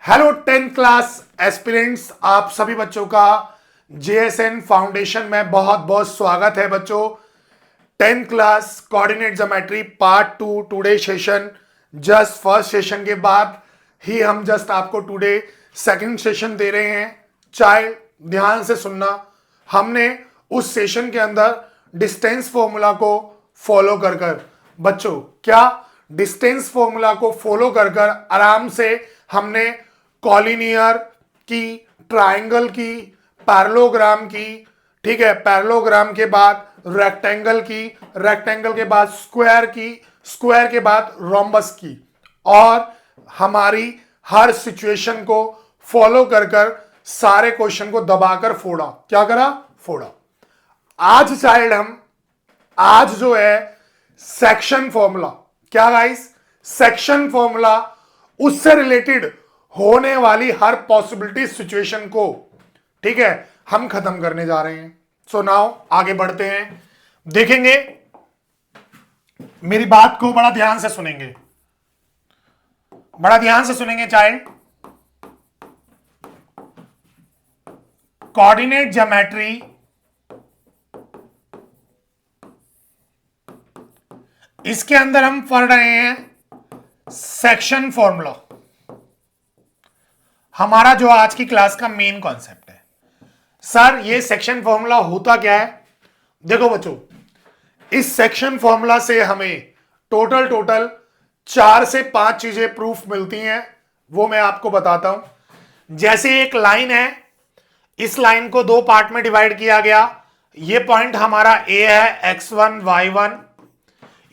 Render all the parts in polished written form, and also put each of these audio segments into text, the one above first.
Hello 10th class aspirants, आप सभी बच्चों का जेएसएन फाउंडेशन में बहुत बहुत स्वागत है। बच्चों, 10th class coordinate geometry part 2 today session just first session के बाद ही हम जस्ट आपको टुडे सेकंड सेशन दे रहे हैं। चाइल्ड, ध्यान से सुनना। हमने उस सेशन के अंदर डिस्टेंस फॉर्मूला को फॉलो कर कर बच्चों क्या डिस्टेंस फॉर्मूला को फॉलो कर कर आराम से हमने कॉलिनियर की, ट्राइंगल की, पैरेललोग्राम की, ठीक है, पैरेललोग्राम के बाद रेक्टेंगल की, रेक्टेंगल के बाद स्क्वायर की, स्क्वायर के बाद रोम्बस की, और हमारी हर सिचुएशन को फॉलो कर कर सारे क्वेश्चन को दबाकर फोड़ा। क्या करा? फोड़ा। आज चाइल्ड हम आज जो है सेक्शन फॉर्मूला, क्या गाइस, सेक्शन फॉर्मूला, उससे रिलेटेड होने वाली हर पॉसिबिलिटी सिचुएशन को, ठीक है, हम खत्म करने जा रहे हैं। सो नाउ आगे बढ़ते हैं, देखेंगे। मेरी बात को बड़ा ध्यान से सुनेंगे, बड़ा ध्यान से सुनेंगे चाइल्ड। कोऑर्डिनेट ज्योमेट्री इसके अंदर हम पढ़ रहे हैं सेक्शन फॉर्मूला। हमारा जो आज की क्लास का मेन कॉन्सेप्ट है। सर, ये सेक्शन फॉर्मूला होता क्या है? देखो बच्चों, इस सेक्शन फॉर्मूला से हमें टोटल 4 से 5 चीजें प्रूफ मिलती हैं। वो मैं आपको बताता हूं। जैसे एक लाइन है, इस लाइन को 2 पार्ट में डिवाइड किया गया। ये पॉइंट हमारा ए है x1 y1,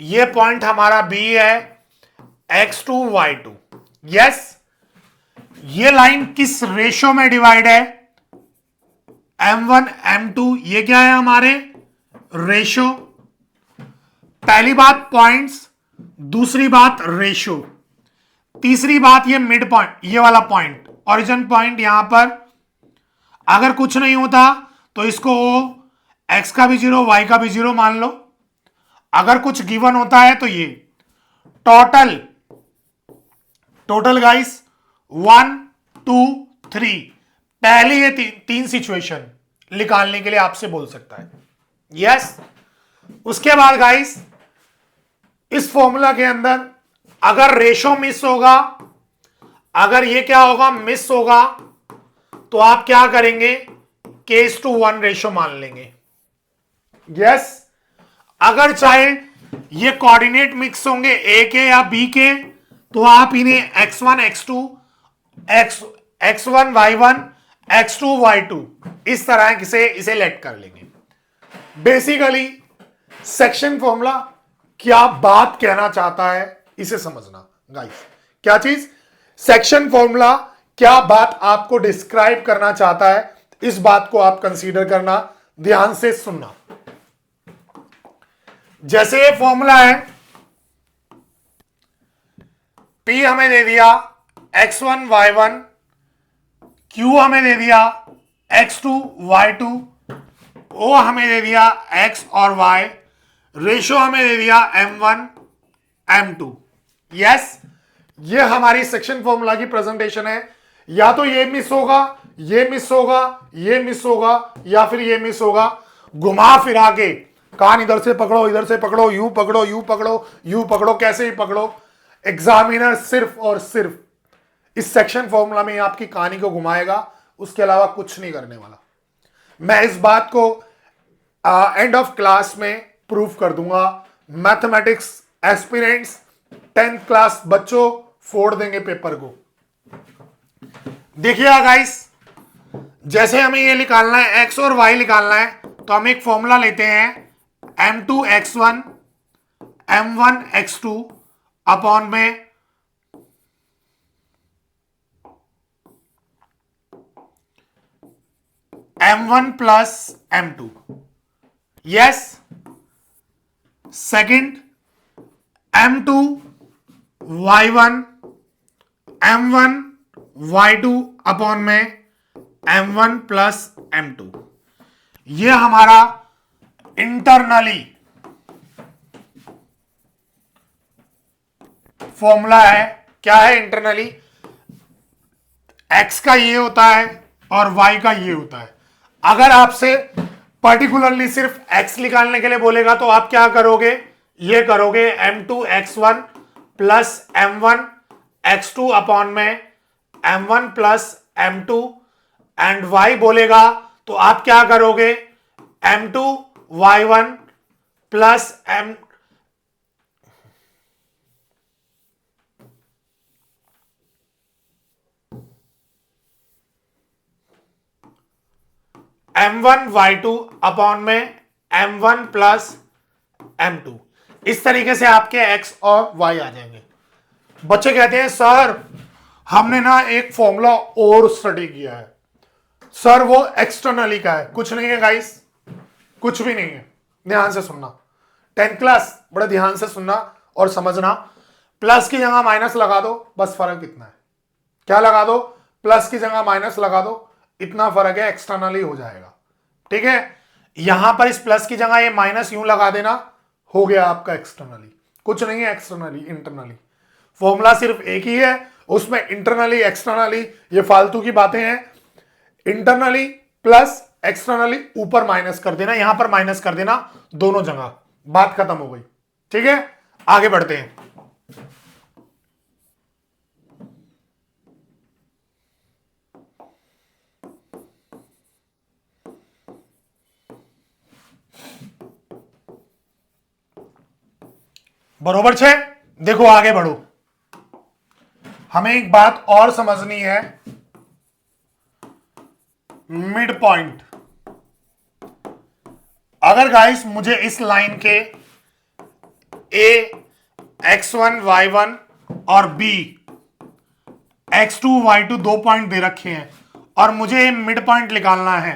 ये पॉइंट हमारा बी है x2 y2। यस, ये लाइन किस रेशो में डिवाइड है? m1 m2। ये क्या है? हमारे रेशो। पहली बात पॉइंट्स, दूसरी बात रेशो, तीसरी बात ये मिड पॉइंट, ये वाला पॉइंट, ओरिजिन पॉइंट। यहां पर अगर कुछ नहीं होता तो इसको x का भी 0 y का भी 0 मान लो। अगर कुछ गिवन होता है तो ये टोटल गाइस 1 2 3। पहले ये तीन सिचुएशन निकालने के लिए आपसे बोल सकता है। यस। उसके बाद गाइस, इस फॉर्मूला के अंदर अगर रेशो मिस होगा, अगर ये क्या होगा, मिस होगा, तो आप क्या करेंगे? K:1 रेशो मान लेंगे। यस। अगर चाइल्ड ये कोऑर्डिनेट मिक्स होंगे ए के या बी के, तो आप इन्हें x1 x2 x1 y1 x2 y2 इस तरह से इसे लेट कर लेंगे। बेसिकली सेक्शन फॉर्मूला क्या बात कहना चाहता है, इसे समझना गाइस। क्या चीज? सेक्शन फॉर्मूला क्या बात आपको डिस्क्राइब करना चाहता है, इस बात को आप कंसीडर करना, ध्यान से सुनना। जैसे ये फॉर्मूला है, P हमें दे दिया x1 y1, Q हमें दे दिया x2 y2, O हमें दे दिया x और y, रेशो हमें दे दिया m1 m2। यस, ये हमारी सेक्शन फॉर्मूला की प्रेजेंटेशन है। या तो ये मिस होगा, ये मिस होगा, ये मिस होगा, या फिर ये मिस होगा। घुमा फिरा के कान इधर से पकड़ो, इधर से पकड़ो, यू पकड़ो, यू पकड़ो, यू पकड़ो, कैसे ही पकड़ो, एग्जामिनर सिर्फ और सिर्फ इस सेक्शन फॉर्मूला में आपकी कहानी को घुमाएगा, उसके अलावा कुछ नहीं करने वाला। मैं इस बात को एंड ऑफ क्लास में प्रूफ कर दूंगा। मैथमेटिक्स एस्पिरेंट्स 10th क्लास बच्चों फोड़ देंगे पेपर को। देखिएगा गाइस, जैसे हमें ये निकालना है, x और y निकालना है, तो हम एक फॉर्मूला लेते हैं m2 x1 m1 x2 upon में m1 plus m2। Yes. Second m2 y1 m1 y2 upon में m1 प्लस m2। ये हमारा इंटरनली फॉर्मूला है। क्या है इंटरनली? x का ये होता है और y का ये होता है। अगर आपसे पर्टिकुलरली सिर्फ x निकालने के लिए बोलेगा तो आप क्या करोगे, ये करोगे m2 x1 plus m1 x2 upon में m1 plus m2 and y बोलेगा तो आप क्या करोगे m2 y1 plus m1 y2 upon में m1 प्लस m2। इस तरीके से आपके x और y आ जाएंगे। बच्चे कहते हैं सर हमने ना एक फॉर्मूला और स्टडी किया है सर, वो एक्सटर्नली का है। कुछ नहीं है गाइस, कुछ भी नहीं है। ध्यान से सुनना, 10th क्लास बड़े ध्यान से सुनना और समझना। प्लस की जगह माइनस लगा दो, बस फर्क इतना है। क्या लगा दो, प्लस की जगह माइनस लगा दो, इतना फर्क है, एक्सटर्नली हो जाएगा। ठीक है, यहां पर इस प्लस की जगह ये माइनस यूं लगा देना, हो गया आपका एक्सटर्नली। कुछ नहीं है एक्सटर्नली इंटरनली, फॉर्मूला सिर्फ एक ही है, उसमें इंटरनली एक्सटर्नली ये फालतू की बातें हैं। इंटरनली प्लस एक्सटर्नली ऊपर माइनस कर देना, यहां पर माइनस कर देना, दोनों जगह, बात खत्म हो गई। ठीक है, आगे बढ़ते हैं। बरोबर छे। देखो आगे बढ़ो, हमें एक बात और समझनी है, मिड पॉइंट। अगर गाइस मुझे इस लाइन के ए x1 y1 और b x2 y2 दो पॉइंट दे रखे हैं और मुझे मिड पॉइंट निकालना है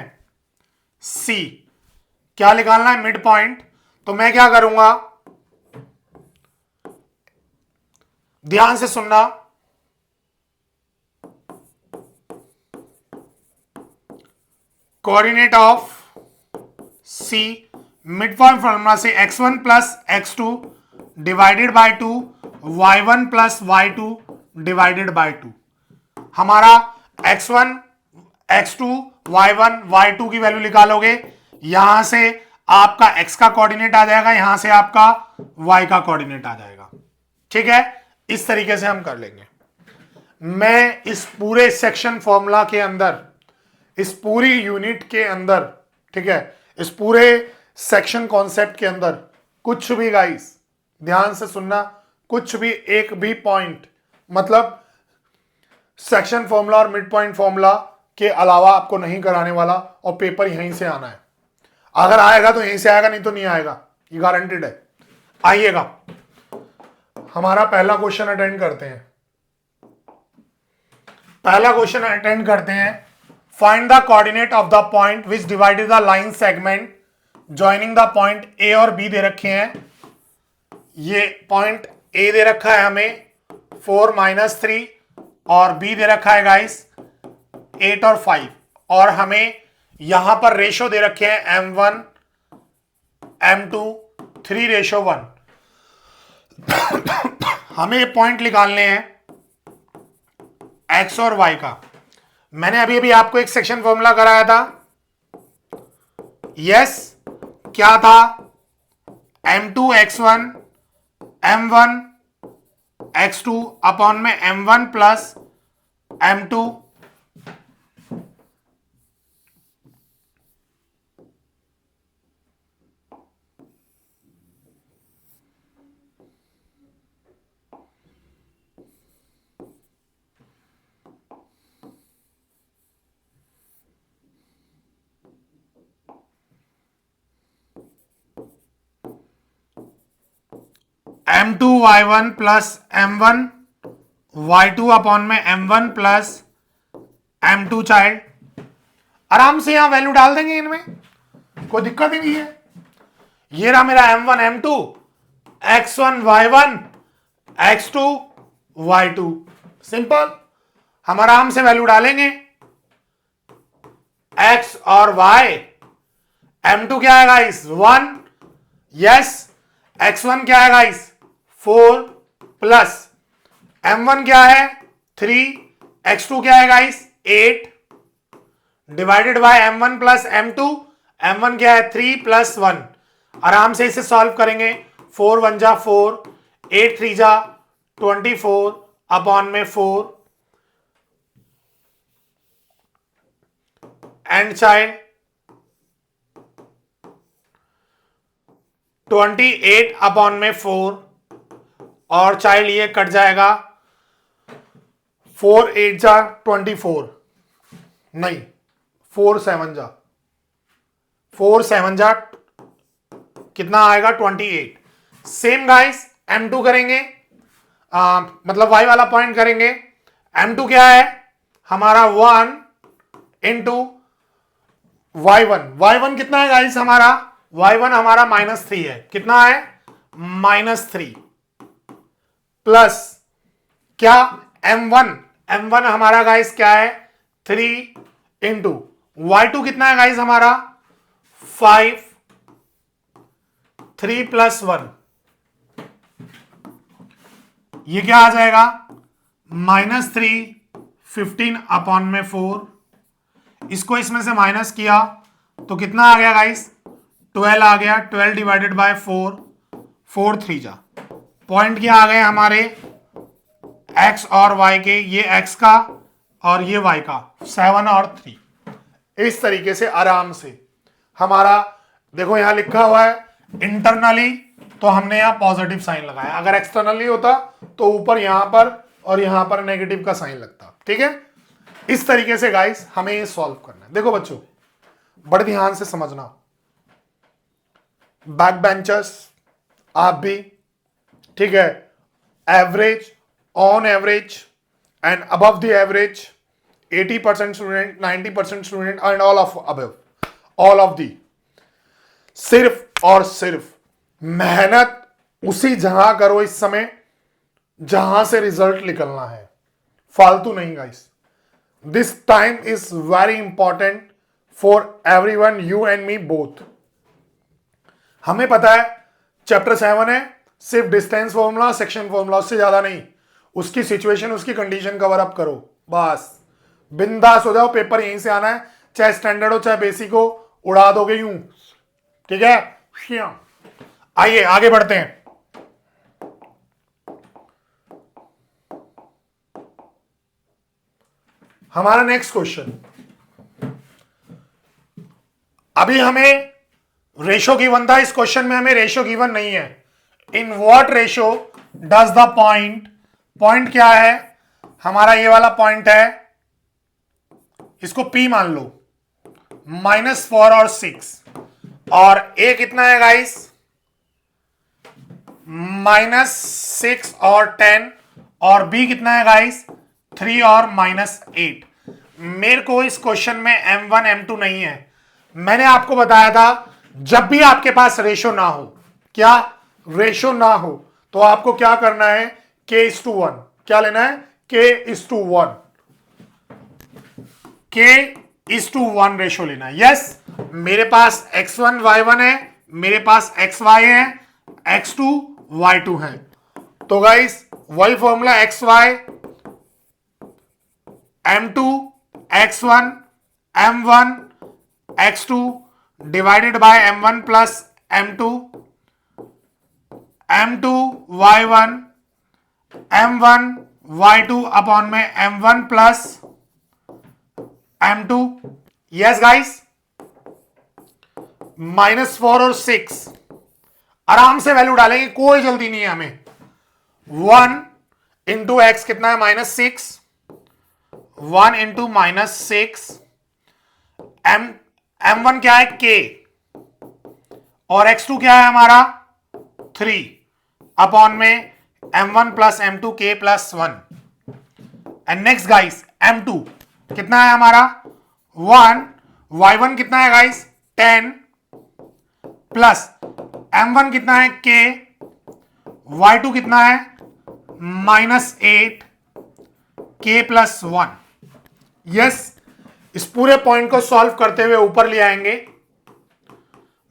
c। क्या निकालना है, मिड पॉइंट। तो मैं क्या करूंगा, ध्यान से सुनना, coordinate of C, mid point formula से x1 plus x2 divided by 2 y1 plus y2 divided by 2। हमारा x1 x2 y1 y2 की वैल्यू निकालोगे, यहां से आपका x का कोऑर्डिनेट आ जाएगा, यहां से आपका y का कोऑर्डिनेट आ जाएगा। ठीक है, इस तरीके से हम कर लेंगे। मैं इस पूरे सेक्शन फॉर्मूला के अंदर, इस पूरी यूनिट के अंदर, ठीक है, इस पूरे सेक्शन कॉन्सेप्ट के अंदर कुछ भी गाइस ध्यान से सुनना, कुछ भी एक भी पॉइंट, मतलब सेक्शन फॉर्मूला और मिड पॉइंट फॉर्मूला के अलावा आपको नहीं कराने वाला, और पेपर यहीं से आना है। अगर आएगा तो यहीं से आएगा, नहीं तो नहीं आएगा, ये गारंटेड है। आइएगा, हमारा पहला क्वेश्चन अटेंड करते हैं। पहला क्वेश्चन अटेंड करते हैं। Find the coordinate of the point which divided the line segment joining the point ए और बी दे रखे हैं। ये पॉइंट ए दे रखा है हमें 4-3 और बी दे रखा है गाइस 8 और 5, और हमें यहां पर रेशो दे रखे हैं m1 m2 3:1। हमें ये पॉइंट निकालने हैं x और y का। मैंने अभी अभी आपको एक सेक्शन फॉर्मूला कराया था, यस, क्या था, m2 x1 m1 x2 upon में m1 plus m2 m2 y1 plus m1 y2 upon में m1 प्लस m2 चाइल्ड। आराम से यहां वैल्यू डाल देंगे, इनमें कोई दिक्कत ही नहीं है। ये रहा मेरा m1 m2 x1 y1 x2 y2, simple. हम आराम से वैल्यू डालेंगे, x और y। m2 क्या है गाइस 1, यस। x1 क्या है गाइस 4 प्लस m1 क्या है 3, x2 क्या है guys 8 divided by m1 plus m2। m1 क्या है 3 प्लस 1। आराम से इसे सॉल्व करेंगे। 4 1 जा 4, 8 3 जा 24 अपॉन में 4 एंड चाइल्ड 28 अपॉन में 4 और चाइल्ड ये कट जाएगा। 4 8 जा 24, नहीं 4 7 जा, 4 7 जा कितना आएगा 28। सेम गाइस m2 करेंगे, मतलब y वाला पॉइंट करेंगे। m2 क्या है हमारा 1 इंटू y1 कितना है गाइस हमारा y1 हमारा -3 है। कितना है -3 प्लस क्या m1 हमारा गाइस क्या है 3 इंटू y2 कितना है गाइस हमारा 5, 3 प्लस 1 ये क्या आ जाएगा -3 15 अपॉन में 4। इसको इसमें से माइनस किया तो कितना आ गया गाइस 12 आ गया। 12 डिवाइडेड बाय 4, 4 3 जा। पॉइंट क्या आ गए हमारे x और y के, ये x का और ये y का 7 और 3। इस तरीके से आराम से हमारा देखो यहां लिखा हुआ है इंटरनली, तो हमने यहां पॉजिटिव साइन लगाया। अगर एक्सटर्नली होता तो ऊपर यहां पर और यहां पर नेगेटिव का साइन लगता। ठीक है, इस तरीके से गाइस हमें ये सॉल्व करना है। देखो बच्चों बड़े ध्यान से समझना, बैक बेंचर्स आप भी, ठीक है, average, on average and above the average, 80% student, 90% student and all of above, all of the, सिर्फ और सिर्फ मेहनत उसी जहां करो इस समय जहां से रिजल्ट निकलना है, फालतू नहीं guys. This time is very important for everyone, you and me both. हमें पता है चैप्टर 7 है, सिर्फ डिस्टेंस फॉर्मूला, सेक्शन फॉर्मूला, उससे ज्यादा नहीं। उसकी सिचुएशन, उसकी कंडीशन कवर अप करो, बस बिंदास हो जाओ। पेपर यहीं से आना है, चाहे स्टैंडर्ड हो चाहे बेसिक हो, उड़ा दोगे यूं। ठीक है, आइए आगे बढ़ते हैं। हमारा नेक्स्ट क्वेश्चन, अभी हमें रेशो गिवन था, इस क्वेश्चन में हमें रेशो गिवन नहीं है। In what ratio does the point, point क्या है हमारा, ये वाला पॉइंट है, इसको P मान लो, -4 और 6, और A कितना है गाइस -6 और 10, और B कितना है गाइस 3 और -8। मेरे को इस क्वेश्चन में M1 M2 नहीं है। मैंने आपको बताया था जब भी आपके पास रेशो ना हो, क्या रेशो ना हो, तो आपको क्या करना है K:1। क्या लेना है K:1, K:1 रेशो लेना है। यस, मेरे पास x1 y1 है, मेरे पास xy है, x2 y2 है। तो गाइस वही formula xy m2 x1 m1 x2 divided bye m1 plus m2 m2 y1 m1 y2 upon में m1 plus m2। Yes guys, -4 और 6 आराम से वैल्यू डालेंगे, कोई जल्दी नहीं है हमें। 1 इंटू एक्स कितना है -6, 1 इंटू -6, m1 क्या है k, और x2 क्या है हमारा 3 अपॉन में m1 plus m2 k plus 1। And next guys m2 कितना है हमारा 1, y1 कितना है गाइस 10 प्लस m1 कितना है k, y2 कितना है -8 k प्लस 1। यस, इस पूरे पॉइंट को सॉल्व करते हुए ऊपर ले आएंगे।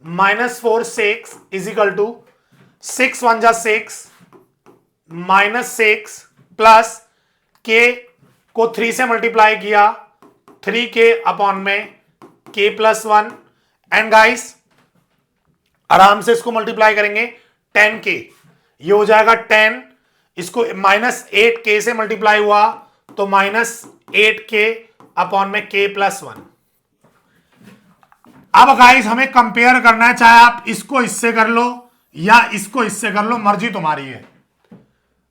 -4 6 इज इक्वल टू 6 1 जा 6 -6 प्लस k को 3 से मल्टीप्लाई किया 3k अपॉन में k+1 एंड गाइस आराम से इसको मल्टीप्लाई करेंगे 10k, ये हो जाएगा 10, इसको -8k से मल्टीप्लाई हुआ तो -8k अपॉन में k+1। अब गाइस हमें कंपेयर करना है, चाहे आप इसको इससे कर लो या इसको इससे कर लो, मर्जी तुम्हारी है।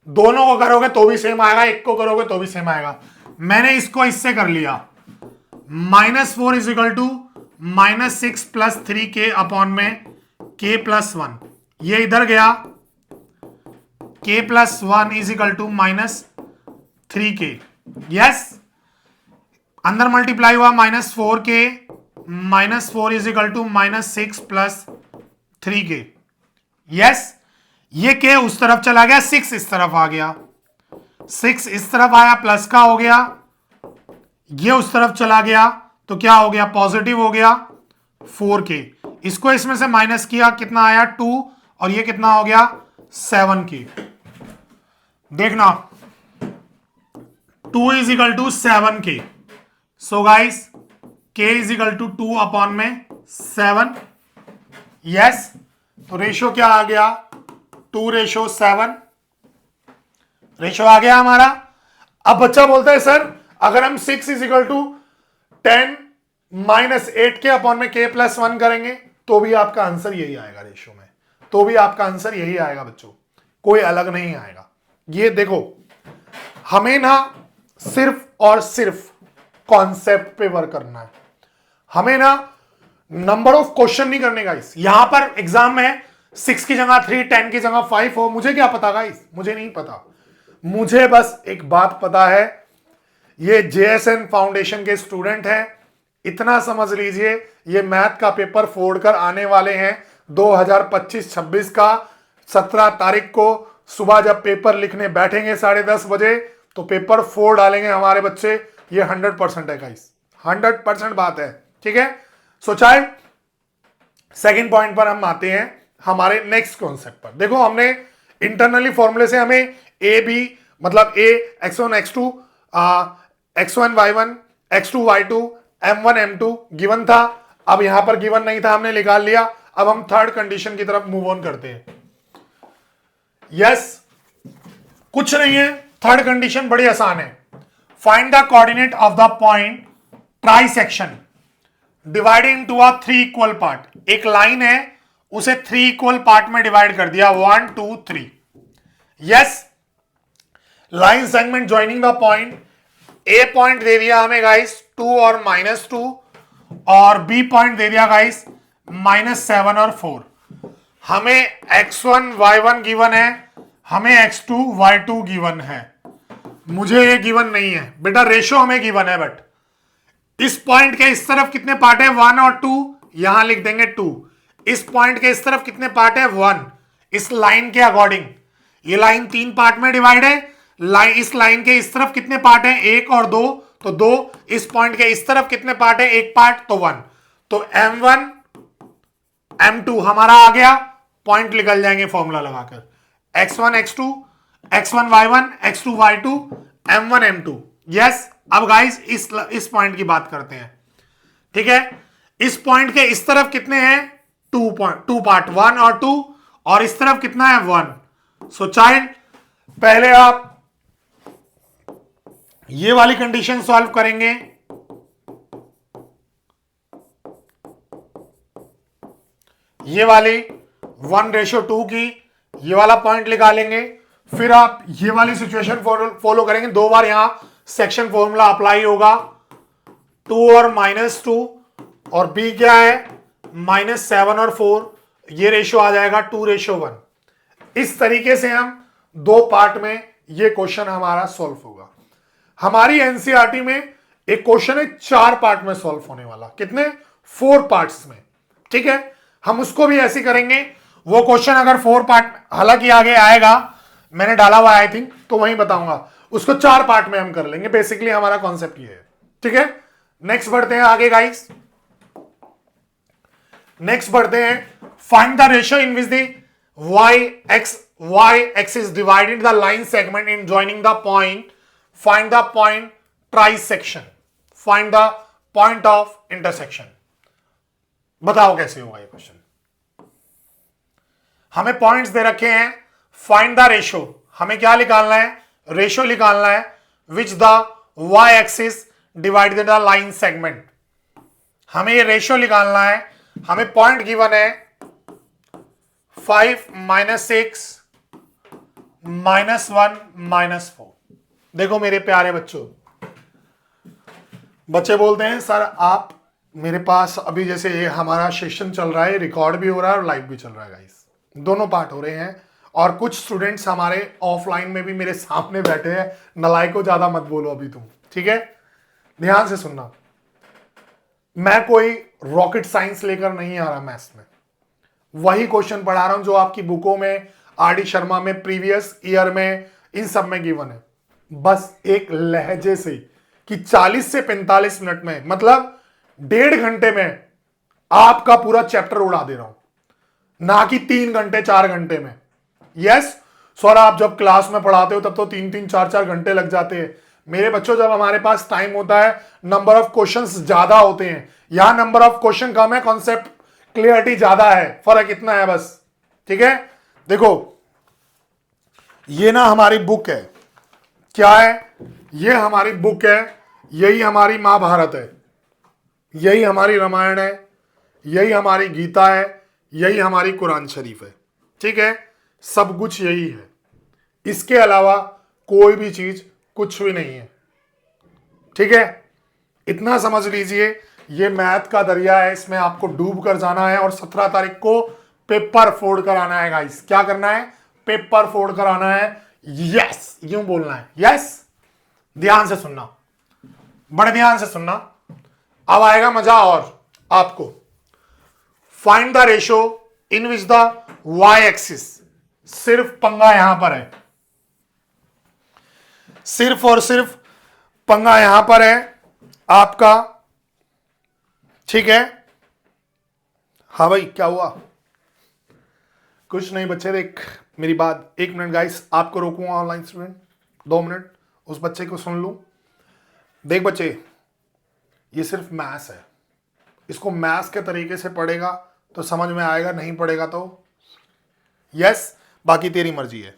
दोनों को करोगे तो भी सेम आएगा, एक को करोगे तो भी सेम आएगा। मैंने इसको इससे कर लिया, -4 is equal to -6 + 3k upon में k+1, ये इधर गया, k+1 is equal to -3k, yes, अंदर मल्टीप्लाई हुआ -4k, -4 is equal to -6 + 3k, yes, ये k उस तरफ चला गया, 6 इस तरफ आ गया, 6 इस तरफ आया, प्लस का हो गया, ये उस तरफ चला गया तो क्या हो गया, पॉजिटिव हो गया 4k, इसको इसमें से माइनस किया, कितना आया 2, और ये कितना हो गया 7k। देखना 2 is equal to 7k, so guys k is equal to 2 upon में 7, यस, तो रेशो क्या आ गया 2:7, रेशो आ गया हमारा। अब बच्चा बोलता है सर अगर हम 6 is equal to 10 -8k upon में k+1 करेंगे तो भी आपका आंसर यही आएगा, रेशो में तो भी आपका आंसर यही आएगा बच्चों, कोई अलग नहीं आएगा। ये देखो हमें ना सिर्फ और सिर्फ कॉन्सेप्ट पे वर्क करना है, हमें ना नंबर ऑफ क्वेश्चन नहीं करने गाइस। यहां पर एग्जाम में 6 की जगह 3, 10 की जगह 5 हो, मुझे क्या पता गाइस, मुझे नहीं पता, मुझे बस एक बात पता है, ये JSN फाउंडेशन के स्टूडेंट हैं, इतना समझ लीजिए ये मैथ का पेपर फोड़कर आने वाले हैं 2025-26 का। 17 तारीख को सुबह जब पेपर लिखने बैठेंगे 10:30 बजे तो पेपर फोड़ डालेंगे हमारे बच्चे, ये 100% है गाइस, 100% बात है, ठीक है। सो चाहे सेकंड पॉइंट पर हम आते हैं हमारे नेक्स्ट कॉन्सेप्ट पर। देखो हमने इंटरनली फॉर्मूले से हमें ए बी मतलब a x1 x2 x1 y1 x2 y2 m1 m2 given था, अब यहां पर गिवन नहीं था, हमने निकाल लिया। अब हम थर्ड कंडीशन की तरफ मूव ऑन करते हैं। यस, कुछ नहीं है, थर्ड कंडीशन बड़ी आसान है। Find the coordinate of the point trisection divided into a 3 equal part. एक लाइन है उसे 3 इक्वल पार्ट में डिवाइड कर दिया, 1 2 3। Yes, line segment joining the point, A point दे दिया हमें गाइस 2 और -2 और बी पॉइंट दे दिया गाइस -7 और 4। हमें x1 y1 गिवन है, हमें x2 y2 गिवन है, मुझे ये गिवन नहीं है बेटा, रेशो हमें गिवन है। बट इस पॉइंट के इस तरफ कितने पार्ट है 1 और 2, यहां लिख देंगे 2। इस पॉइंट के इस तरफ कितने पार्ट है 1। इस लाइन के अकॉर्डिंग ये लाइन 3 पार्ट में डिवाइड है, इस लाइन के इस तरफ कितने पार्ट है 1 और 2, तो 2। इस पॉइंट के इस तरफ कितने पार्ट है 1 पार्ट, तो 1। तो m1 m2 हमारा आ गया, पॉइंट निकल जाएंगे फॉर्मूला लगाकर, x1 x2 x1 y1 x2 y2 m1 m2। Yes, अब गाइस इस पॉइंट की बात करते हैं, ठीक है। इस पॉइंट के इस तरफ कितने हैं 2 पार्ट 1 और 2, और इस तरफ कितना है 1। सो चाइल्ड पहले आप ये वाली कंडीशन सॉल्व करेंगे, ये वाली 1:2 की, ये वाला पॉइंट निकालेंगे, फिर आप ये वाली सिचुएशन फॉलो करेंगे। 2 बार यहां सेक्शन फॉर्मूला अप्लाई होगा, 2 और -2, और बी क्या है -7 और 4, ये रेशो आ जाएगा 2:1। इस तरीके से हम 2 पार्ट में ये क्वेश्चन हमारा सॉल्व होगा। हमारी एनसीईआरटी में एक क्वेश्चन है 4 पार्ट में सॉल्व होने वाला, कितने 4 पार्ट्स में, ठीक है। हम उसको भी ऐसे करेंगे, वो क्वेश्चन अगर 4 पार्ट, हालांकि आगे आएगा, मैंने डाला हुआ आई थिंक, तो वहीं बताऊंगा, उसको 4 पार्ट में हम कर लेंगे। बेसिकली हमारा कॉन्सेप्ट ये है, ठीक है। नेक्स्ट बढ़ते हैं आगे गाइस, नेक्स्ट बढ़ते हैं find the ratio in which the y axis divided the line segment in joining the point, find the point trisection, find the point of intersection. बताओ कैसे होगा ये क्वेश्चन। हमें पॉइंट्स दे रखे हैं, फाइंड द रेशो। हमें क्या निकालना है? रेशो निकालना है which the Y axis divided the line segment. हमें ये रेशो निकालना है। हमें पॉइंट गिवन है 5 -6 -1 -4। देखो मेरे प्यारे बच्चों, बच्चे बोलते हैं सर आप मेरे पास अभी जैसे ये हमारा सेशन चल रहा है, रिकॉर्ड भी हो रहा है और लाइव भी चल रहा है गाइस, दोनों पार्ट हो रहे हैं। और कुछ स्टूडेंट्स हमारे ऑफलाइन में भी मेरे सामने बैठे हैं। नलायको ज्यादा मत बोलो अभी तुम, ठीक है? ध्यान से सुनना, मैं कोई रॉकेट साइंस लेकर नहीं आ रहा मैथ्स में। वही क्वेश्चन पढ़ा रहा हूं जो आपकी बुकों में, आर डी शर्मा में, प्रीवियस ईयर में, इन सब में गिवन है। बस एक लहजे से कि 40 से 45 मिनट में, मतलब 1.5 घंटे में आपका पूरा चैप्टर उड़ा दे रहा हूं, ना कि 3 घंटे 4 घंटे में। यस सर, आप जब क्लास में पढ़ाते हो तब तो 3-3 4-4 घंटे लग जाते हैं। मेरे बच्चों, जब हमारे पास टाइम होता है, नंबर ऑफ क्वेश्चंस ज्यादा होते हैं। यहां नंबर ऑफ क्वेश्चन कम है, कॉन्सेप्ट क्लियरिटी ज्यादा है, फर्क इतना है बस, ठीक है? देखो ये ना हमारी बुक है, क्या है ये? हमारी बुक है, यही हमारी महाभारत है, यही हमारी रामायण है, यही हमारी गीता है, यही हमारी कुरान शरीफ है, ठीक है? सब कुछ यही है, इसके अलावा कोई भी चीज कुछ भी नहीं है, ठीक है? इतना समझ लीजिए, ये मैथ का दरिया है, इसमें आपको डूब कर जाना है और 17 तारीख को पेपर फोड़ कर आना है गाइस। क्या करना है? पेपर फोड़ कर आना है। यस, यूं बोलना है, यस। ध्यान से सुनना, बड़े ध्यान से सुनना, अब आएगा मजा। और आपको find the ratio in which the Y axis, सिर्फ पंगा यहां पर है, सिर्फ और सिर्फ पंगा यहां पर है आपका, ठीक है? हाँ भाई, क्या हुआ? कुछ नहीं बच्चे, देख मेरी बात, 1 मिनट गाइस, आपको रोकूंगा ऑनलाइन स्टूडेंट, 2 मिनट उस बच्चे को सुन लूं। देख बच्चे, ये सिर्फ मैथ्स है, इसको मैथ्स के तरीके से पढ़ेगा तो समझ में आएगा, नहीं पढ़ेगा तो यस, बाकी तेरी मर्जी है।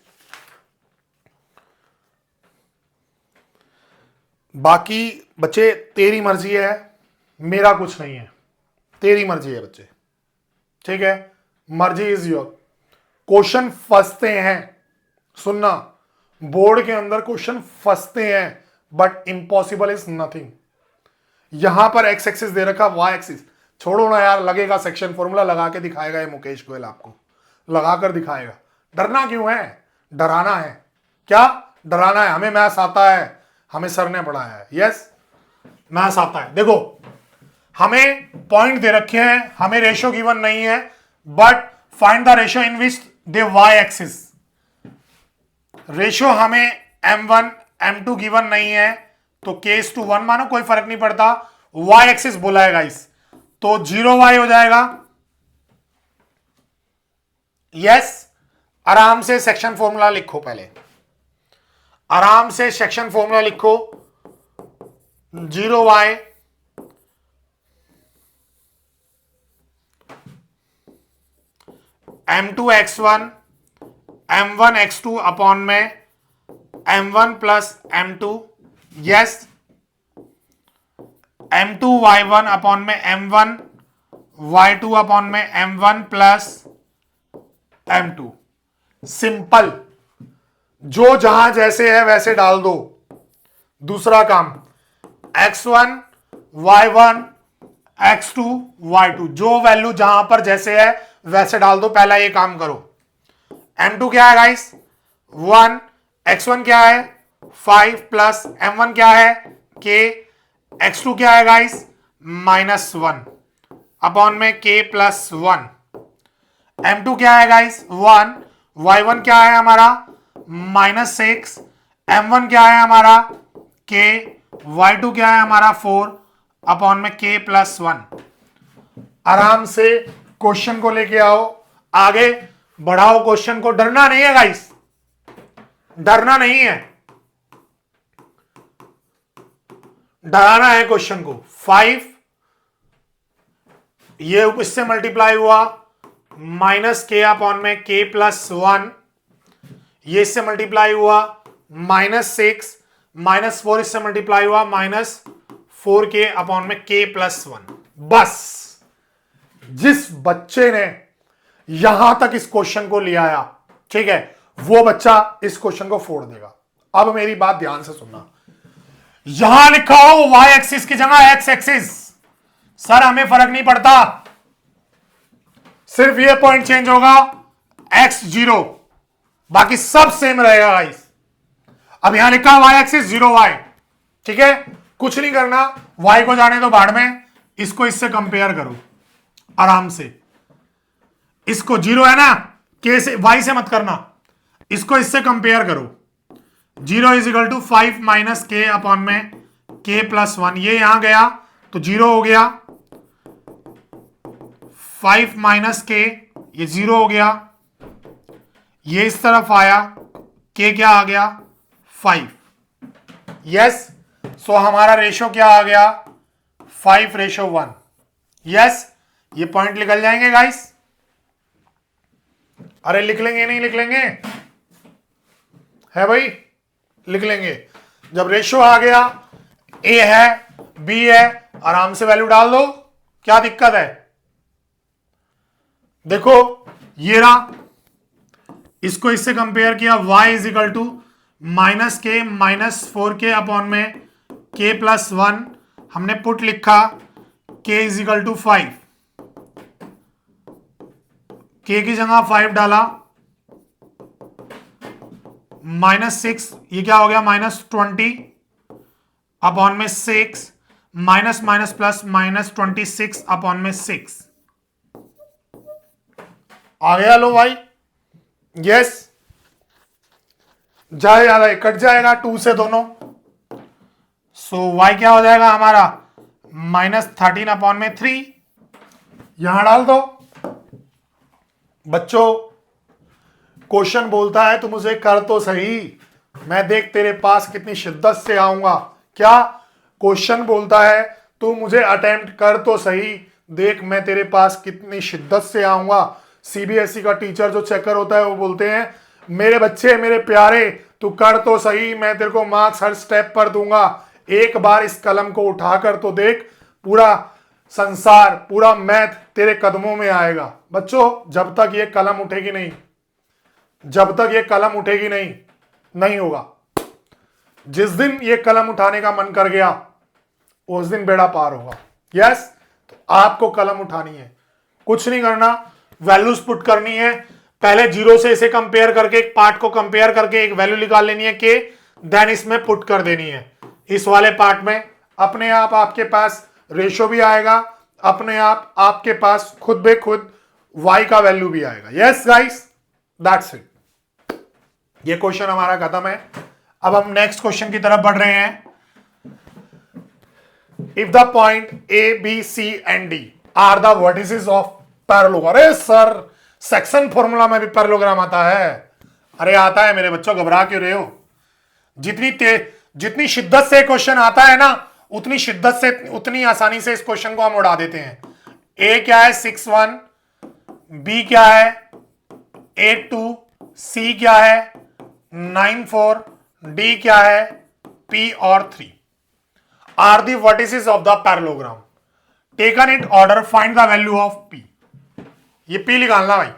बाकी बच्चे तेरी मर्जी है, मेरा कुछ नहीं है, तेरी मर्जी है बच्चे, ठीक है? मर्जी इज योर। क्वेश्चन फंसते हैं, सुनना, बोर्ड के अंदर क्वेश्चन फंसते हैं, बट इम्पॉसिबल इज नथिंग। यहां पर एक्स एक्सिस दे रखा, वाई एक्सिस छोड़ो ना यार, लगेगा सेक्शन फॉर्मूला लगा के दिखाएगा ये मुकेश गोयल, आपको लगा कर दिखाएगा। डरना क्यों है? डराना है क्या? डराना है? हमें मैथ्स आता है, हमें सर ने पढ़ाया है, यस मैथ्स आता है। देखो हमें पॉइंट दे रखे हैं, हमें रेशो गिवन नहीं है, but find the ratio in which the Y axis. Ratio हमें m1 m2 गिवन नहीं है, तो k:1 मानो, कोई फर्क नहीं पड़ता। वाई एक्सिस बोला है गाइस, तो 0y हो जाएगा। यस, आराम से सेक्शन फॉर्मूला लिखो, पहले आराम से सेक्शन फॉर्मूला लिखो। 0y m2x1 m1x2 अपॉन में m1 plus m2, yes m2y1 upon में m1 y2 अपॉन में m1 प्लस m2। सिंपल, जो जहां जैसे है वैसे डाल दो। दूसरा काम, x1 y1 x2 y2, जो वैल्यू जहां पर जैसे है वैसे डाल दो। पहला ये काम करो। m2 क्या है गाइस? 1, x1 क्या है? 5 प्लस m1 क्या है? k, x2 क्या है गाइस? -1 अपॉन में k प्लस 1। m2 क्या है गाइस? 1, y1 क्या है हमारा? -6, m1 क्या है हमारा? k, y2 क्या है हमारा? 4 अपॉन में k प्लस 1। आराम से क्वेश्चन को लेके आओ, आगे बढ़ाओ क्वेश्चन को। डरना नहीं है गाइस, डरना नहीं है, डराना है क्वेश्चन को। 5 ये इससे मल्टीप्लाई हुआ -k/k+1, ये इससे मल्टीप्लाई हुआ -6, -4 इससे मल्टीप्लाई हुआ -4k/k+1। बस जिस बच्चे ने यहां तक इस क्वेश्चन को ले आया, ठीक है, वो बच्चा इस क्वेश्चन को फोड़ देगा। अब मेरी बात ध्यान से सुनना, यहां लिखा हो y एक्सिस की जगह x एक्सिस, सर हमें फर्क नहीं पड़ता, सिर्फ ये पॉइंट चेंज होगा x0, बाकी सब सेम रहेगा गाइस। अब यहां लिखा y एक्सिस 0y, ठीक है, कुछ नहीं करना, y को जाने दो भाड़ में, इसको इससे कंपेयर करो आराम से। इसको 0 है ना, k से y से मत करना, इसको इससे कंपेयर करो। 0 इज इक्वल टू 5 -k/k+1, ये यहां गया तो 0 हो गया, 5 - k, ये 0 हो गया, ये इस तरफ आया, k क्या आ गया 5। यस, सो हमारा रेशो क्या आ गया 5:1। यस, ये पॉइंट निकल जाएंगे गाइस। अरे लिख लेंगे, नहीं लिख लेंगे, है भाई, लिख लेंगे। जब रेशो आ गया, ए है बी है, आराम से वैल्यू डाल दो, क्या दिक्कत है। देखो ये रहा, इसको इससे कंपेयर किया, y is equal to -k -4k/k+1, हमने पुट लिखा k is equal to 5, k की जगह 5 डाला, -6, ये क्या हो गया -20/6, माइनस माइनस प्लस -26/6 आ गया। लो भाई, यस, जाए ज्यादा कट जाएगा 2 से दोनों, सो y क्या हो जाएगा हमारा -13/3, यहां डाल दो। बच्चों क्वेश्चन बोलता है तुम उसे कर तो सही, मैं देख तेरे पास कितनी शिद्दत से आऊंगा। क्या क्वेश्चन बोलता है तू मुझे अटेम्प्ट कर तो सही, देख मैं तेरे पास कितनी शिद्दत से आऊंगा। सीबीएसई का टीचर जो चेकर होता है वो बोलते हैं मेरे बच्चे मेरे प्यारे तू कर तो सही, मैं तेरे को मार्क्स हर स्टेप पर दूंगा, एक बार इस कलम को उठाकर तो देख, पूरा संसार पूरा मैथ तेरे कदमों में आएगा। बच्चों जब तक ये कलम उठेगी नहीं, जब तक ये कलम उठेगी नहीं, नहीं होगा। जिस दिन ये कलम उठाने का मन कर गया उस दिन बेड़ा पार होगा। यस, तो आपको कलम उठानी है, कुछ नहीं करना, वैल्यूज पुट करनी है। पहले 0 से इसे कंपेयर करके, एक पार्ट को कंपेयर करके एक वैल्यू निकाल लेनी है के, देन इसमें पुट कर देनी है। इस वाले पार्ट में अपने आप आपके पास रेशो भी आएगा, अपने आप आपके पास खुद बे खुद y का वैल्यू भी आएगा। यस गाइस, दैट्स इट, ये क्वेश्चन हमारा खत्म है। अब हम नेक्स्ट क्वेश्चन की तरफ बढ़ रहे हैं। If the point A B C and D are the vertices of parallelogram. अरे सर सेक्शन फॉर्मूला में भी पैरेललोग्राम आता है। अरे आता है मेरे बच्चों, घबरा क्यों रहे हो। जितनी शिद्दत से क्वेश्चन आता है ना, उतनी शिद्दत से उतनी आसानी से इस क्वेश्चन को हम उड़ा देते हैं। ए क्या है 6:1, बी क्या है 8:2, सी क्या है 9:4, डी क्या है p और 3 are the vertices of the parallelogram, taken it order, find the value of p। ये p निकालना भाई,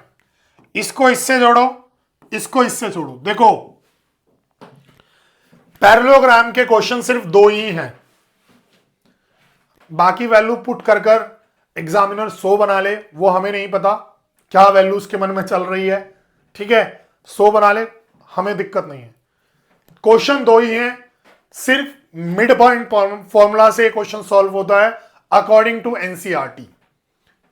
इसको इससे जोड़ो, इसको इससे जोड़ो। देखो पैरेललोग्राम के क्वेश्चन सिर्फ 2 ही हैं, बाकी वैल्यू पुट कर कर एग्जामिनर 100 बना ले, वो हमें नहीं पता क्या वैल्यू उसके मन में चल रही है, ठीक है, 100 बना ले, हमें दिक्कत नहीं है। क्वेश्चन 2 ही हैं, सिर्फ मिड पॉइंट फॉर्मूला से क्वेश्चन सॉल्व होता है अकॉर्डिंग टू एनसीईआरटी।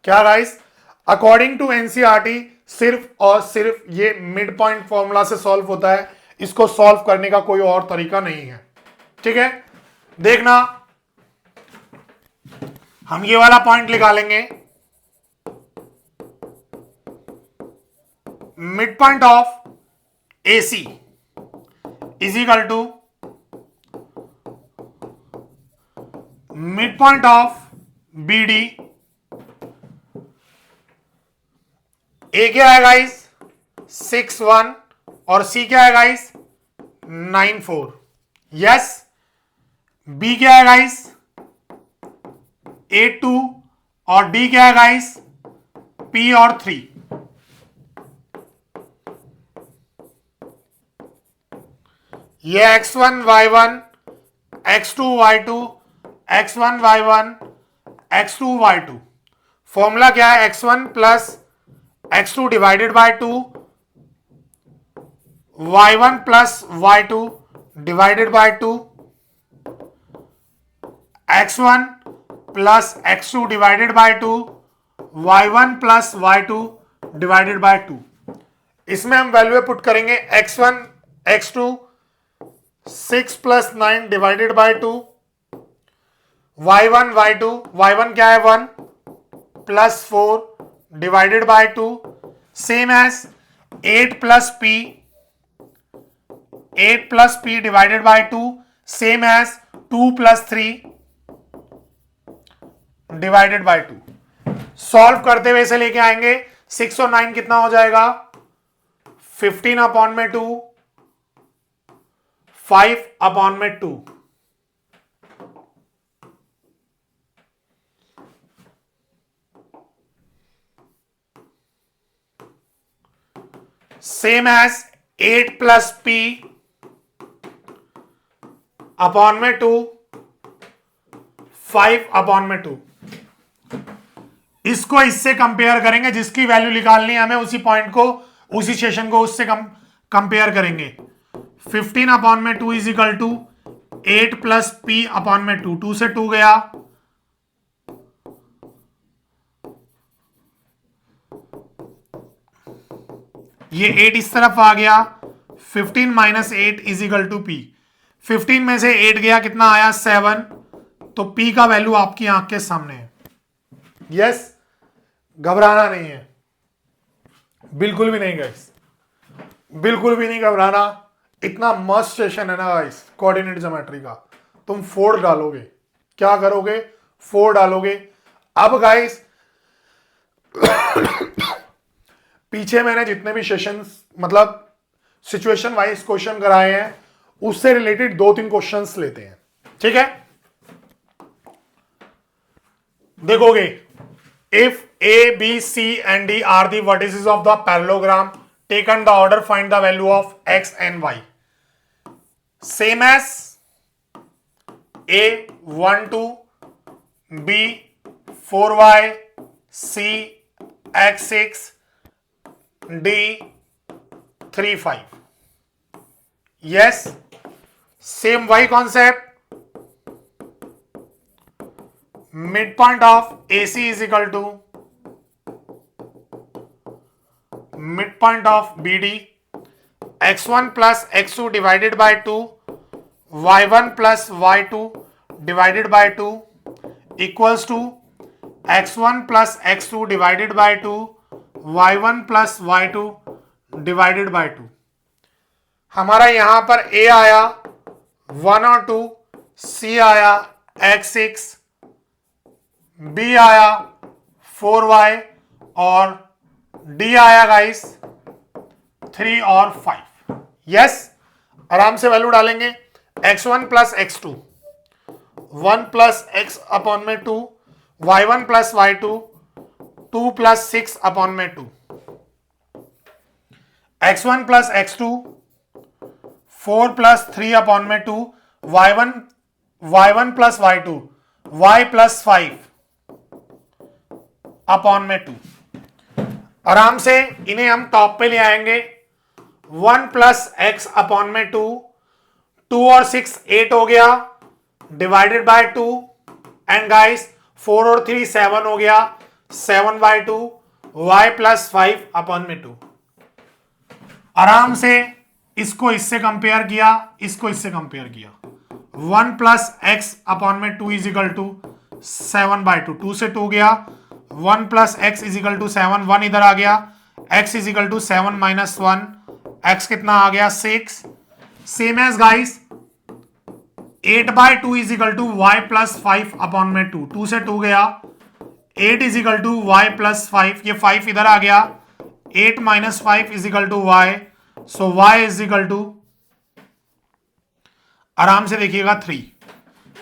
क्या गाइस, अकॉर्डिंग टू एनसीईआरटी सिर्फ और सिर्फ ये मिड पॉइंट फॉर्मूला से सॉल्व होता है, इसको सॉल्व करने का कोई और तरीका नहीं है, ठीक है। देखना हम ये वाला पॉइंट निकालेंगे, mid point of AC is equal to mid point of B D, A क्या है गाइस 6 1 और सी क्या है गाइस 9 4। यस, बी क्या है गाइस 8 2 और डी क्या है गाइस पी और 3। ये x1 y1 x2 y2 x1 y1 x2 y2, formula क्या है x1 plus x2 divided by 2 y1 plus y2 divided by 2 x1 plus x2 divided by 2 y1 plus y2 divided by 2। इसमें हम value put करेंगे x1 x2 6 plus 9 divided by 2 y1 y2, y1 क्या है 1 plus 4 divided by 2 same as 8 plus p divided by 2 same as 2 plus 3 divided by 2। Solve करते हुए से लेके आएंगे 6 और 9 कितना हो जाएगा 15 अपॉन में 2 5 अपॉन में 2। Same as 8 plus p upon में 2 5 अपॉन में 2। इसको इससे कंपेयर करेंगे, जिसकी वैल्यू निकालनी है हमें उसी पॉइंट को, उसी सेशन को उससे कंपेयर करेंगे। 15 अपॉन में 2 is equal to 8 plus p upon में 2, 2 से 2 गया, ये 8 इस तरफ आ गया, 15 minus 8 is equal to p। 15 में से 8 गया, कितना आया 7, तो p का वैल्यू आपकी आंख के सामने है। यस, घबराना नहीं है, बिल्कुल भी नहीं गाइस, बिल्कुल भी नहीं घबराना। इतना मस्त सेशन है ना गाइस कोऑर्डिनेट ज्योमेट्री का, तुम 4 डालोगे, क्या करोगे 4 डालोगे। अब गाइस पीछे मैंने जितने भी सेशंस मतलब सिचुएशन वाइज क्वेश्चन कराए हैं उससे रिलेटेड 2-3 क्वेश्चंस लेते हैं, ठीक है। देखोगे, if A, B, C and D are the vertices of the parallelogram, taken the order, find the value of x and y. Same as A 1 2, B 4y, C x 6, D 3 5. Yes, same y concept. Midpoint of AC is equal to midpoint of BD, x1 plus x2 divided by 2, y1 plus y2 divided by 2 equals to x1 plus x2 divided by 2, y1 plus y2 divided by 2। हमारा यहां पर A आया 1 और 2, C आया x6, B आया 4y और D आया guys 3 और 5। यस, आराम से वैल्यू डालेंगे। x1 plus x2 1 plus x upon में 2, y1 plus y2 2 plus 6 upon में 2, x1 plus x2 4 plus 3 upon में 2, y1 plus y2 y plus 5 upon में 2। आराम से इन्हें हम टॉप पे ले आएंगे। 1 प्लस एक्स अपॉन में 2, 2 और 6 8 हो गया डिवाइडेड बाय 2, एंड गाइस 4 और 3 7 हो गया, 7 बाय 2, y प्लस 5 अपॉन में 2। आराम से इसको इससे कंपेयर किया, इसको इससे कंपेयर किया। 1 प्लस एक्स अपॉन में 2 इज इक्वल टू 7 बाय 2, 2 से 2 गया, 1 plus X is equal to 7, 1 इधर आ गया, x is equal to 7 minus 1, x कितना आ गया 6। Same as guys 8/2 is equal to Y plus 5 upon में 2, 2 से 2 गया, 8 is equal to Y plus 5, ये 5 इधर आ गया, 8 minus 5 is equal to Y, so Y is equal to, आराम से देखिएगा 3,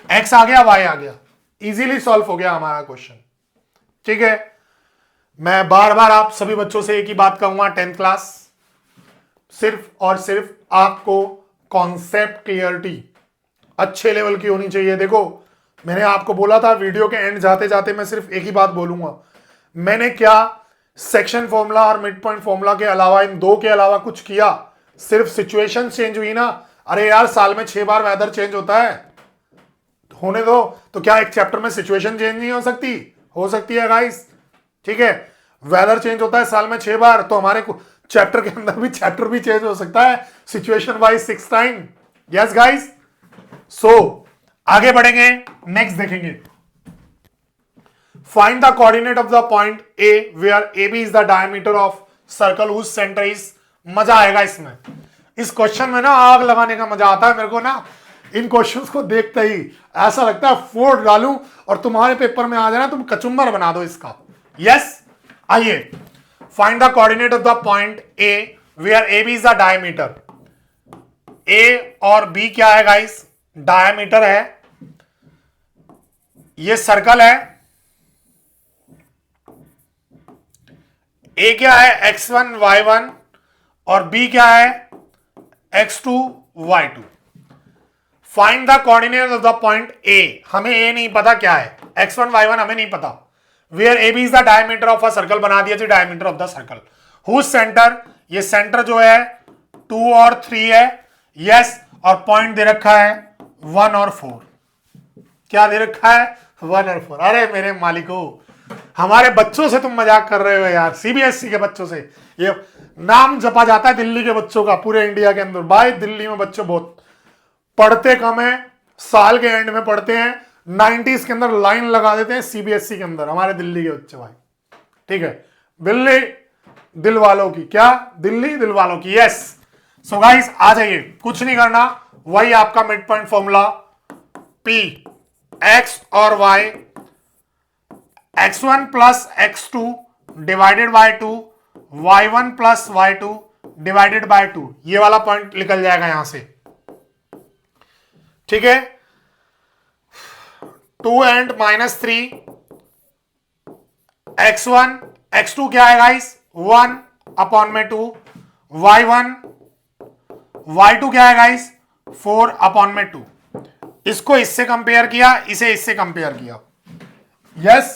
एक्स आ गया वाई आ गया, इजीली सॉल्व हो गया हमारा क्वेश्चन। ठीक है, मैं बार बार आप सभी बच्चों से एक ही बात कहूंगा, 10th क्लास सिर्फ और सिर्फ आपको कॉन्सेप्ट क्लियरिटी अच्छे लेवल की होनी चाहिए। देखो मैंने आपको बोला था वीडियो के एंड जाते जाते मैं सिर्फ एक ही बात बोलूंगा, मैंने क्या सेक्शन फॉर्मूला और मिड पॉइंट फॉर्मूला के अलावा, इन दो के अलावा कुछ किया? सिर्फ सिचुएशन चेंज हुई ना। अरे यार साल में 6 बार वेदर चेंज होता है, होने दो। तो क्या एक चैप्टर में सिचुएशन चेंज नहीं हो सकती? हो सकती है गाइस। ठीक है, वेदर चेंज होता है साल में 6 बार, तो हमारे चैप्टर के अंदर भी चैप्टर भी चेंज हो सकता है situation wise 6 time. Yes guys, so आगे बढ़ेंगे, नेक्स्ट देखेंगे। Find the coordinate of the point A where A B is the diameter of circle whose centre is. मजा आएगा इसमें, इस क्वेश्चन में ना आग लगाने का मजा आता है मेरे को ना। इन क्वेश्चंस को देखते ही ऐसा लगता है फोड़ डालूं और तुम्हारे पेपर में आ जाना, तुम कचुम्बर बना दो इसका। यस, आइए, find the coordinate of the point A where A B is the diameter. A और बी क्या है गाइस? डायमीटर है। ये सर्कल है, ए क्या है? x1 y1 और b क्या है? x2 y2। Find the coordinate of the point ए। हमें ए नहीं पता क्या है, x1 y1 हमें नहीं पता। Where A B is the diameter of a circle, बना दिया जी diameter of the circle. Whose centre, ये सेंटर जो है 2 और 3 है। यस, और पॉइंट दे रखा है 1 और 4। क्या दे रखा है? 1 और 4। अरे मेरे मालिको, हमारे बच्चों से तुम मजाक कर रहे हो यार, सीबीएसई के बच्चों से। ये नाम जपा जाता है दिल्ली के बच्चों का पूरे इंडिया के अंदर। भाई दिल्ली में बच्चे बहुत पढ़ते कम है, साल के एंड में पढ़ते हैं, 90s के अंदर लाइन लगा देते हैं सीबीएसई के अंदर हमारे दिल्ली के बच्चे भाई। ठीक है, दिल्ली दिल वालों की, क्या दिल्ली दिल वालों की। यस, सो गाइस आ जाइए, कुछ नहीं करना, वही आपका mid point formula, P X और Y, x1 plus x2 divided by 2, y1 plus y2 divided by 2, ये वाला पॉइंट निकल जाएगा यहां से। ठीक है, 2 एंड -3, x1 x2 क्या है गाइस? 1 अपॉन में 2, y1 y2 क्या है गाइस? 4 अपॉन में 2। इसको इससे कंपेयर किया, इसे इससे कंपेयर किया। Yes,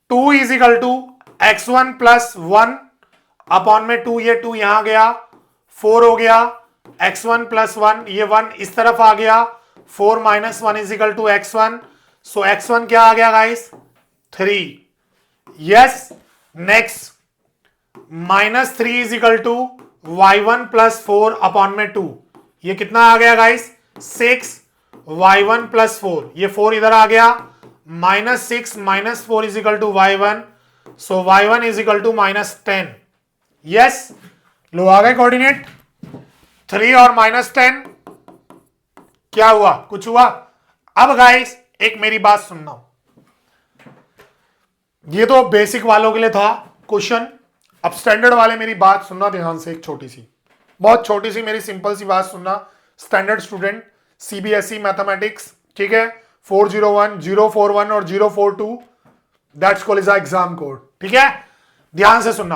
2 is equal to x1 plus 1 upon में 2, ये 2 यहां गया, 4 हो गया, x1 प्लस 1, ये 1 इस तरफ आ गया, 4 minus 1 is equal to x1। So x1 क्या आ गया guys? 3। Yes, next -3 is equal to y1 plus 4 upon में 2, ये कितना आ गया गाइस? 6, y1 प्लस 4, ये 4 इधर आ गया, -6 minus 4 is equal to y1, so y1 is equal to -10। Yes, लो आ गए कोऑर्डिनेट। 3 और -10 क्या हुआ? कुछ हुआ? अब गाइस एक मेरी बात सुनना, ये तो बेसिक वालों के लिए था क्वेश्चन, अब स्टैंडर्ड वाले मेरी बात सुनना ध्यान से, एक छोटी सी, बहुत छोटी सी मेरी सिंपल सी बात सुनना। स्टैंडर्ड स्टूडेंट, सीबीएसई मैथमेटिक्स, ठीक है, 401, 041 और 042, that's called is exam code. ठीक है, ध्यान से सुनना।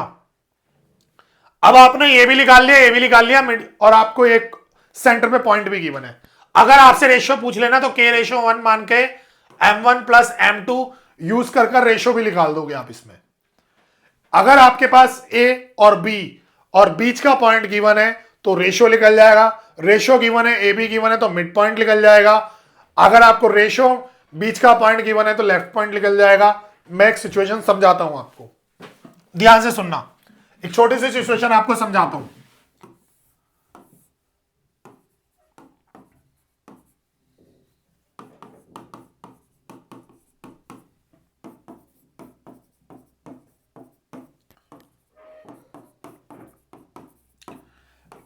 अब आपने ये भी निकाल लिया, ये भी निकाल लिया, और आपको एक सेंटर पे पॉइंट भी गिवन है। अगर आपसे रेशियो पूछ लेना तो k/1 मान के m1 प्लस m2 यूज कर रेशियो भी निकाल दोगे आप इसमें। अगर आपके पास a और b और बीच का पॉइंट गिवन है तो रेशियो निकल जाएगा, रेशियो गिवन है, a b गिवन है तो मिड पॉइंट निकल जाएगा। अगर आपको रेशियो बीच का पॉइंट गिवन है तो लेफ्ट पॉइंट निकल जाएगा। मैं एक सिचुएशन समझाता हूं आपको, ध्यान से सुनना, एक छोटी सी सिचुएशन आपको समझाता हूं।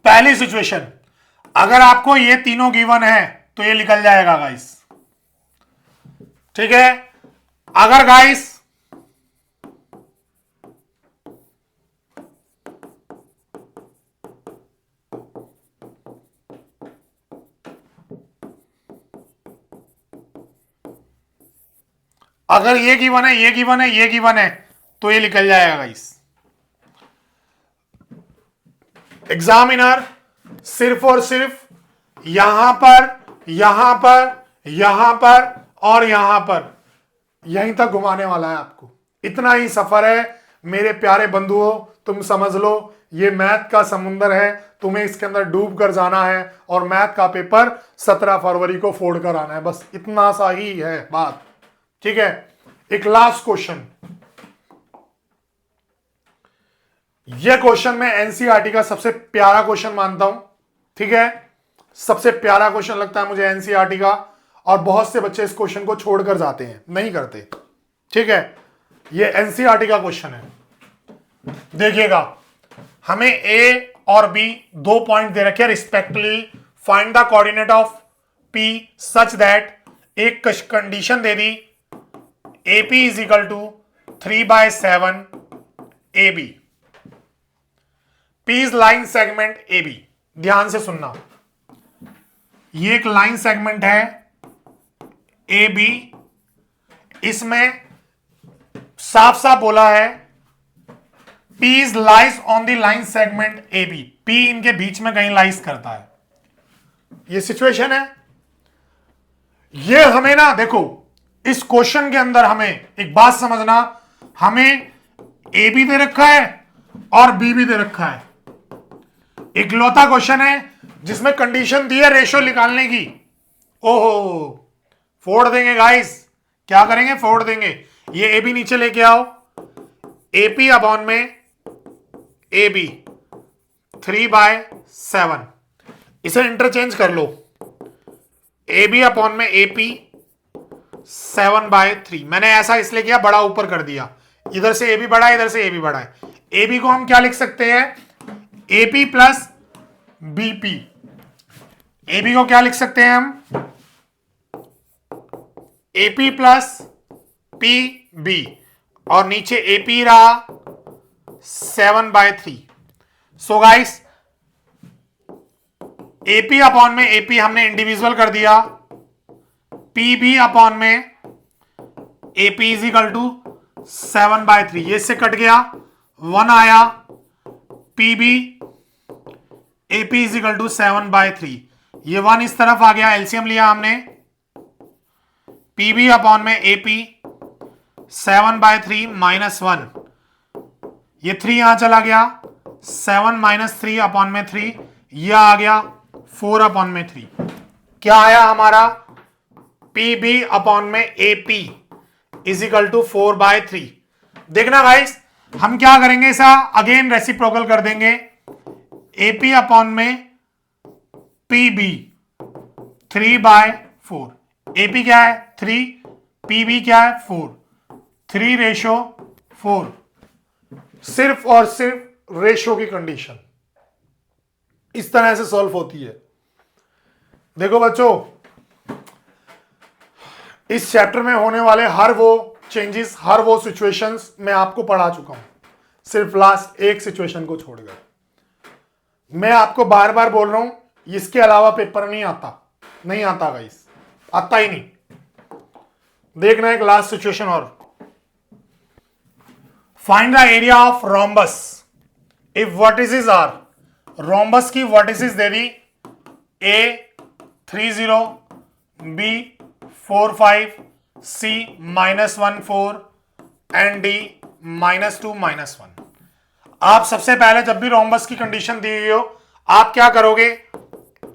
पहली सिचुएशन, अगर आपको ये तीनों गिवन है, तो ये निकल जाएगा गाइस। ठीक है, अगर गाइस अगर ये गिवन है, ये गिवन है, ये गिवन है, तो ये निकल जाएगा गाइस। एग्जामिनर सिर्फ और सिर्फ यहां पर, यहां पर, यहां पर और यहां पर यहीं तक घुमाने वाला है आपको। इतना ही सफर है मेरे प्यारे बंधुओं, तुम समझ लो ये मैथ का समुंदर है, तुम्हें इसके अंदर डूब कर जाना है और मैथ का पेपर 17 फरवरी को फोड़ कर आना है, बस इतना सा ही है बात। ठीक है, एक लास्ट क्वेश्चन, यह क्वेश्चन मैं एनसीईआरटी का सबसे प्यारा क्वेश्चन मानता हूं। ठीक है, सबसे प्यारा क्वेश्चन लगता है मुझे एनसीईआरटी का, और बहुत से बच्चे इस क्वेश्चन को छोड़कर जाते हैं, नहीं करते। ठीक है, यह एनसीईआरटी का क्वेश्चन है। देखिएगा, हमें ए और बी 2 पॉइंट दे रखे हैं respectively, find the coordinate of P such that, एक कंडीशन दे दी AP is equal to 3/7 AB, P is line segment AB। ध्यान से सुनना, ये एक लाइन सेगमेंट है AB, इसमें साफ साफ बोला है P is lies on the line segment AB, P इनके बीच में कहीं लाइज करता है। ये सिचुएशन है। ये हमें ना देखो, इस क्वेश्चन के अंदर हमें एक बात समझना, हमें AB दे रखा है और B भी दे रखा है। इकलौता क्वेश्चन है जिसमें कंडीशन दी है रेशियो निकालने की। ओहो, फोड़ देंगे गाइस, क्या करेंगे, फोड़ देंगे। ये AB नीचे लेके आओ, AP अपॉन में AB 3/7, इसे इंटरचेंज कर लो, AB अपॉन में AP 7/3। मैंने ऐसा इसलिए किया, बड़ा ऊपर कर दिया, इधर से AB बड़ा है, इधर से AB बड़ा है। AB को हम क्या लिख सकते हैं, AP प्लस BP। AB को क्या लिख सकते हैं हम, AP प्लस PB, और नीचे AP रहा 7/3। सो गाइस, AP अपॉन में AP हमने इंडिविजुअल कर दिया, PB अपॉन में AP इज इक्वल टू 7/3, ये इससे कट गया, 1 आया, PB AP is equal to 7/3, ये 1 इस तरफ आ गया, एलसीएम लिया हमने, PB अपॉन में AP 7/3 -1, ये 3 यहां चला गया, 7 - 3 अपॉन में 3, यह आ गया 4 अपॉन में 3। क्या आया हमारा, PB अपॉन में AP इज इक्वल टू 4/3। देखना गाइस, हम क्या करेंगे, ऐसा अगेन रेसिप्रोकल कर देंगे, AP अपॉन में PB 3/4। AP क्या है 3, PB क्या है 4, 3:4, सिर्फ और सिर्फ रेशो की कंडीशन इस तरह से सॉल्व होती है। देखो बच्चों, इस चैप्टर में होने वाले हर वो चेंजेस, हर वो सिचुएशंस मैं आपको पढ़ा चुका हूं, सिर्फ लास्ट एक सिचुएशन को छोड़कर। मैं आपको बार बार बोल रहा हूं, इसके अलावा पेपर नहीं आता, नहीं आता गाइस, आता ही नहीं। देखना एक लास्ट सिचुएशन और, find the area of rhombus if vertices are, rhombus की वर्टिसेस दे दी A 30, B 45, C -14 and D -2 -1। आप सबसे पहले जब भी रोम्बस की कंडीशन दी हुई हो, आप क्या करोगे,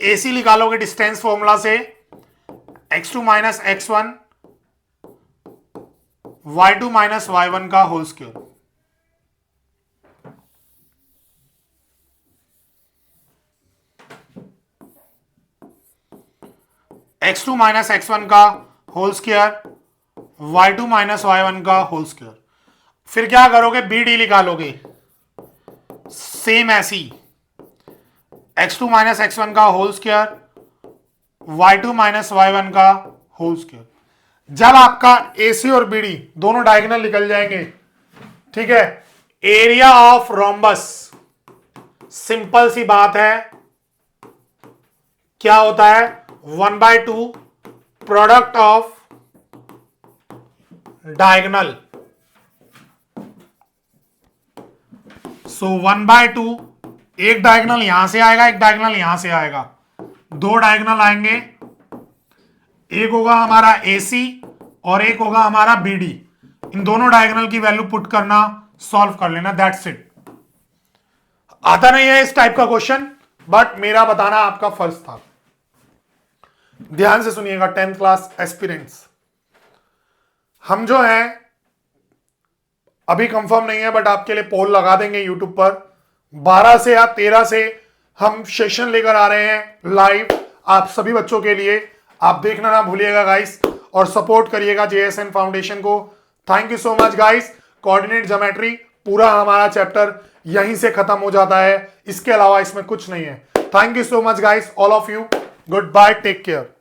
AC निकालोगे डिस्टेंस फॉर्मूला से, x2 - x1 y2 - y1 का होल स्क्वायर। x2 - x1 का होल स्क्वायर, y2 - y1 का होल स्क्वायर। फिर क्या करोगे, BD निकालोगे, सेम ऐसी x2 - x1 का whole square, y2 minus y1 का होल स्क्वायर। जब आपका AC और BD दोनों डायगोनल निकल जाएंगे, ठीक है, एरिया ऑफ रोम्बस, सिंपल सी बात है, क्या होता है 1/2 प्रोडक्ट ऑफ डायगोनल। सो 1/2, एक डायगोनल यहां से आएगा, एक डायगोनल यहां से आएगा, दो डायगोनल आएंगे, एक होगा हमारा AC और एक होगा हमारा BD। इन दोनों डायगोनल की वैल्यू पुट करना, सॉल्व कर लेना, दैट्स इट। आता नहीं है इस टाइप का क्वेश्चन, बट मेरा बताना आपका फर्ज था। ध्यान से सुनिएगा 10th क्लास एस्पिरेंट्स, हम जो है अभी कंफर्म नहीं है, बट आपके लिए पोल लगा देंगे यूट्यूब पर। 12 से या 13 से हम सेशन लेकर आ रहे हैं लाइव आप सभी बच्चों के लिए। आप देखना ना भूलिएगा गाइस, और सपोर्ट करिएगा JSN फाउंडेशन को। Thank you so much guys. Coordinate geometry पूरा हमारा चैप्टर यहीं से खत्म हो जाता है, इसके अलावा इसमें कुछ नहीं है। Thank you so much guys, all of you. Goodbye, take care.